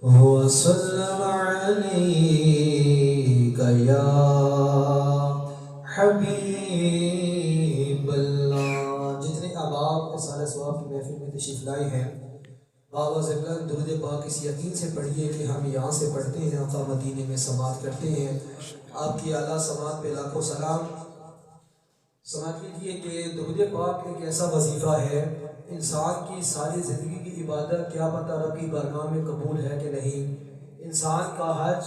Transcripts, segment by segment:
وسلم عليك يا حبیب اللہ۔ جتنے احباب اس سال ثواب کی محفل میں تشریف لائے ہیں، بابا زبلان درود پاک اس یقین سے پڑھیے کہ ہم یہاں سے پڑھتے ہیں، آقا مدینے میں سماعت کرتے ہیں۔ آپ کی اعلیٰ سماعت پہ لاکھوں سلام۔ سماعت کیجیے کہ درود پاک ایک ایسا وظیفہ ہے، انسان کی ساری زندگی کی عبادت کیا پتہ رب کی بارگاہ میں قبول ہے کہ نہیں، انسان کا حج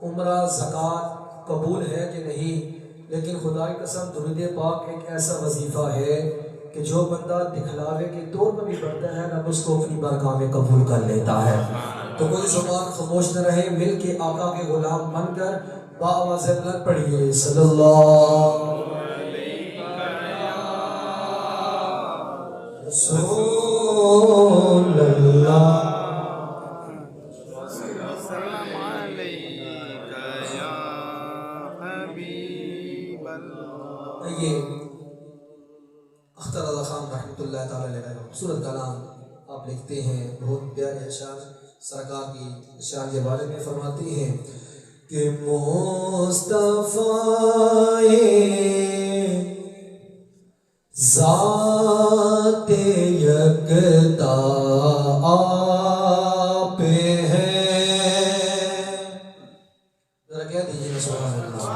عمرہ زکوٰۃ قبول ہے کہ نہیں، لیکن خدا کی قسم درود پاک ایک ایسا وظیفہ ہے کہ جو بندہ دکھلاوے کے طور پر بھی پڑھتا ہے رب اس کو اپنی بارگاہ میں قبول کر لیتا ہے۔ تو کوئی زبان خاموش نہ رہے، مل کے آقا کے غلام بن کر بآواز بلند پڑھیے صلی اللہ رسول اللہ۔ اختر اللہ خان رحمۃ اللہ تعالی علیہ خوبصورت کلام آپ لکھتے ہیں، بہت پیارے اشعار سرکار کی شان کے بارے میں فرماتے ہیں کہ مصطفیٰ ذات یکتا آپ ہیں، ذرا کہہ دیجیے نا سبحان اللہ۔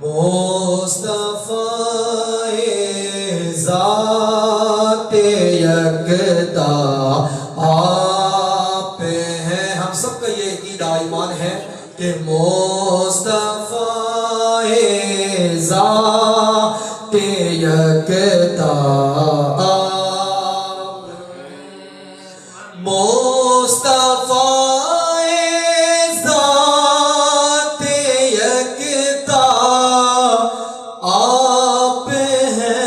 مصطفیٰ ذات یکتا آپ ہیں، ہم سب کا یہ عقیدہ ایمان ہے کہ مصطفیٰ ذات یکتا آپ، مصطفیٰ ذات یکتا آپ ہیں،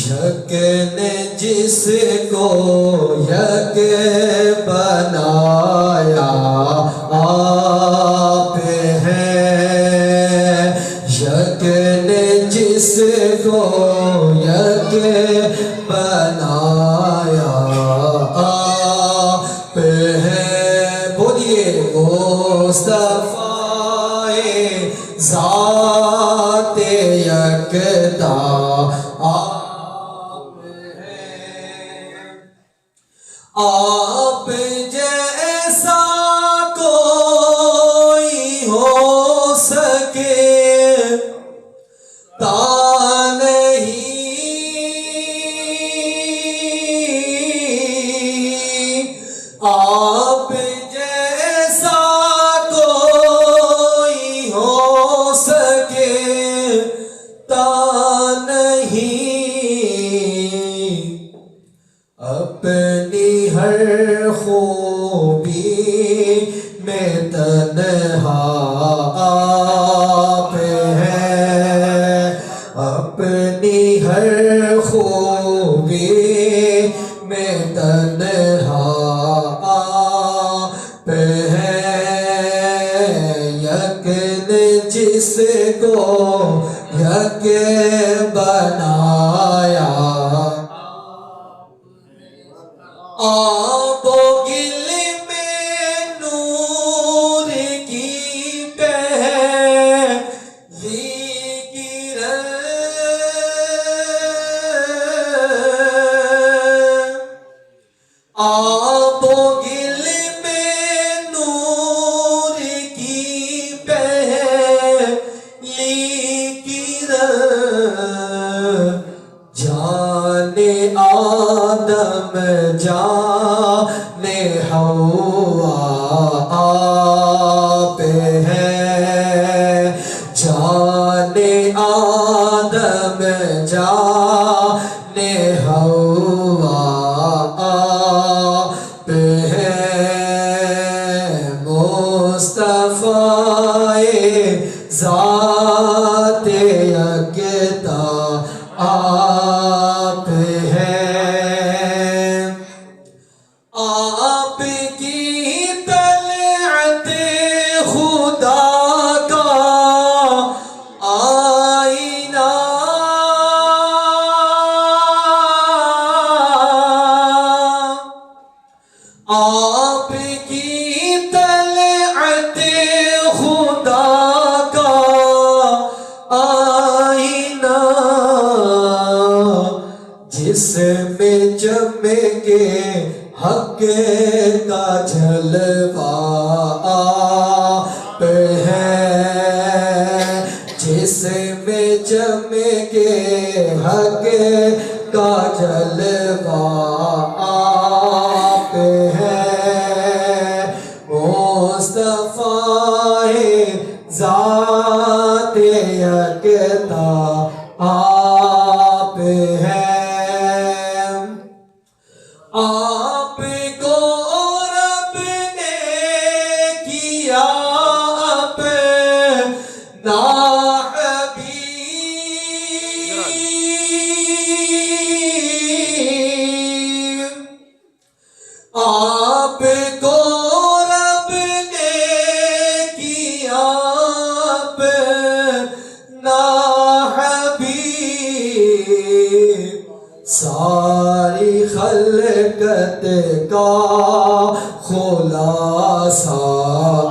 یک نے جس کو یک بنایا آپ ہیں، یک نے جس کو یک بنایا آپ ہیں، بولیے مصطفیٰ ذات یکتا آپ ہیں، آپ جیسا کوئی ہو سکے تا نہیں، آپ جیسا کوئی ہو سکے تا نہیں، اپنی ہر خوبی میں تنہا آپ ہیں، اپنی ہر خوبی میں تنہا آپ ہیں، یک نے جس کو یک بنایا آب و گل میں نور کی پہلی کرن، آب و گل میں نور کی پہلی کرن، جان آدم جان حوا آپ ہیں، جان آدم جان حوا آپ ہیں، مصطفیٰ ذات یکتا آپ ہیں، آپ کی طلعت خدا کا آئینہ کے حق کا جلوہ آپ ہے، جس میں چمکے حق کا جلوہ آپ ہے، مصطفیٰ ذات یکتا آپ ہیں۔ آپ کو رب نے کیا اپنا حبیب، آپ کو رب نے کیا اپنا حبیب، ساری خلقت کا خلاصہ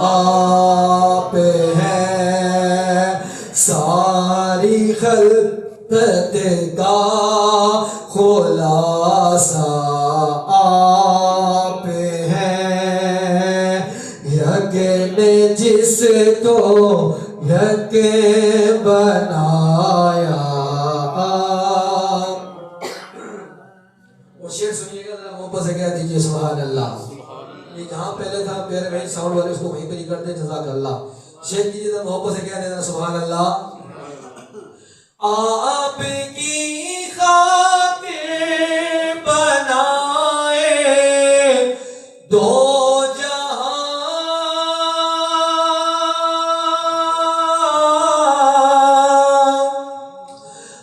آپ ہیں، ساری خلقت کا خلاصہ آپ ہیں، یک نے جس کو یک بنایا۔ شعر سنیے گا ذرا محبت سے کہہ دیجئے سبحان اللہ۔ یہ جہاں پہلے تھا پیارے بھائی ساؤنڈ والے اس کو وہیں پہ ہی کرتے، جزاک اللہ۔ شعر کیجئے ذرا محبت سے کہہ دینا سبحان اللہ۔ آپ کی خاطر بنائے دو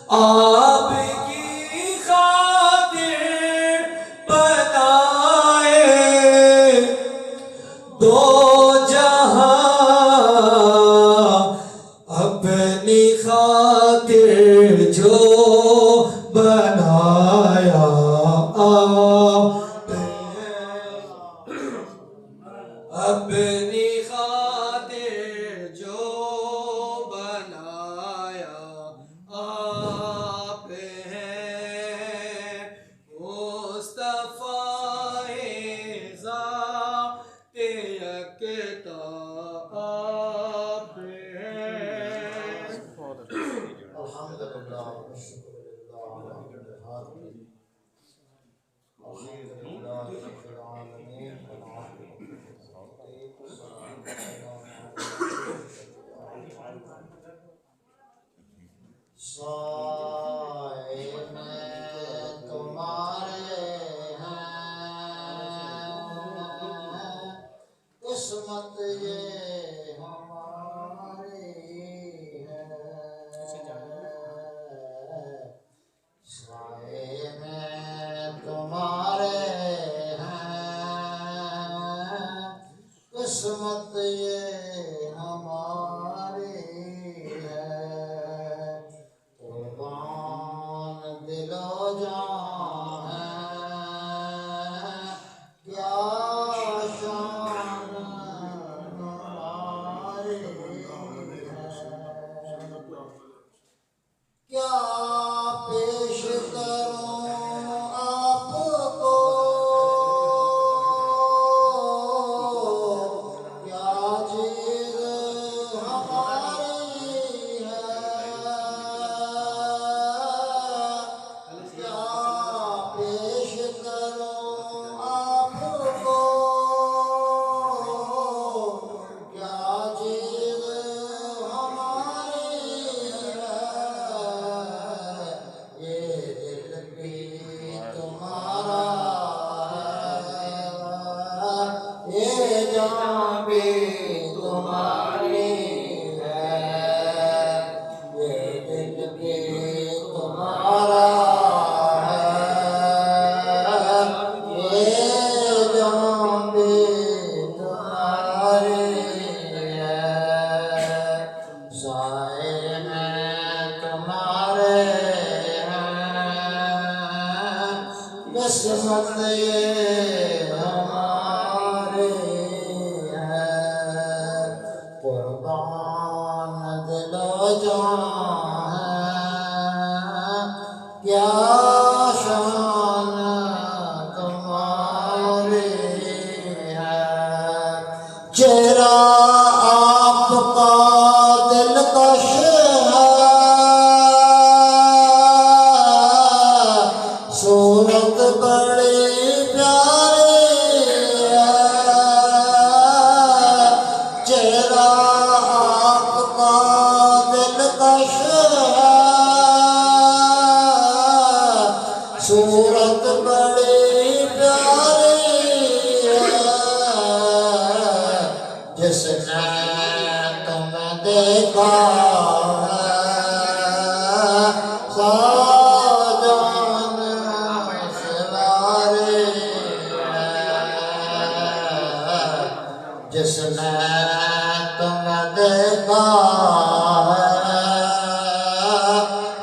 آپ کی خاطر بنائے دو جہاں، اپنی خاطر جو بنایا آپ ہیں، اپنی خاطر جو بنایا آپ ہیں، مصطفیٰ ذات یکتا آپ ہیں۔ الحمدللہ والشکر للہ علی کل حال، الحمدللہ رب العالمین والعاقبۃ للمتقین والصلاۃ والسلام سائے میں تمہارے ہیں، قسمت یہ ہماری ہے، سائے میں تمہارے ہیں، قسمت یہ ہماری ہے، قربان دل و جان ہے، کیا شان ہماری ہے، کیا پیش کروں آپ کو، کیا چیز ہماری ہے، کیا پیش کروں آپ کو، کیا چیز ہماری ہے، یہ دل بھی تمہارا ہے، یہ جان بھی تمہاری ہے، یہ دل بھی تمہارا ہے، یہ جان بھی تمہاری ہے، سائے میں تمہارے ہیں، قسمت یہ ہماری ہے، قربان دل و جان ہے، کیا شان صورت بڑی پیاری ہے جس نے تمہیں دیکھا ساجان سوارے جس نے تمہیں دیکھا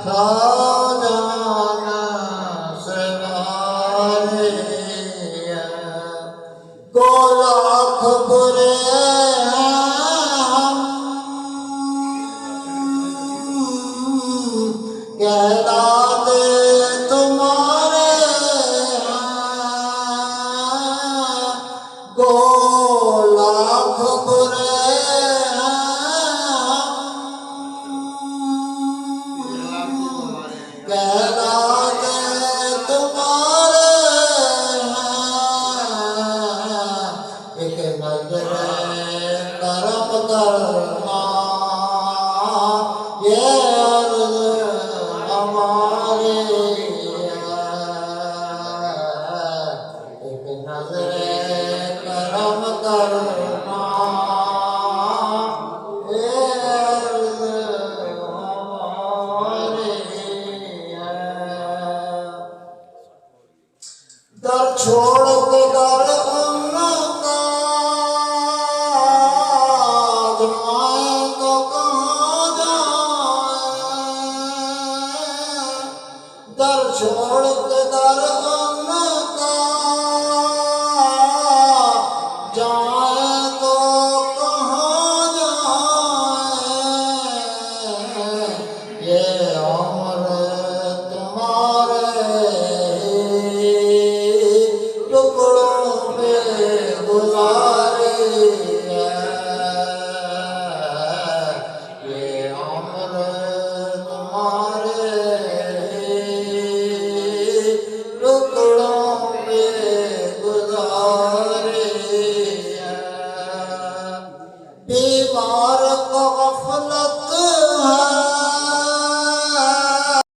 ساجان سوارے کو لاکھ برے کہلاتے تمہارے گو لاکھ برے کہلاتے تمہارے ایک نظر کرم کرنا یہ عرض ہماری ایک نظر کرم کرنا یہ عرض ہماری در چھوڑ کے در ان کا جائیں تو کہاں جائیں در چھوڑ کے در ان کا جائیں تو کہاں جائیں یہ عمر تمہارے ٹکڑوں میں گزاری ہے یہ عمر تمہارے ٹکڑوں میں گزاری ہے بیمار کو غفلت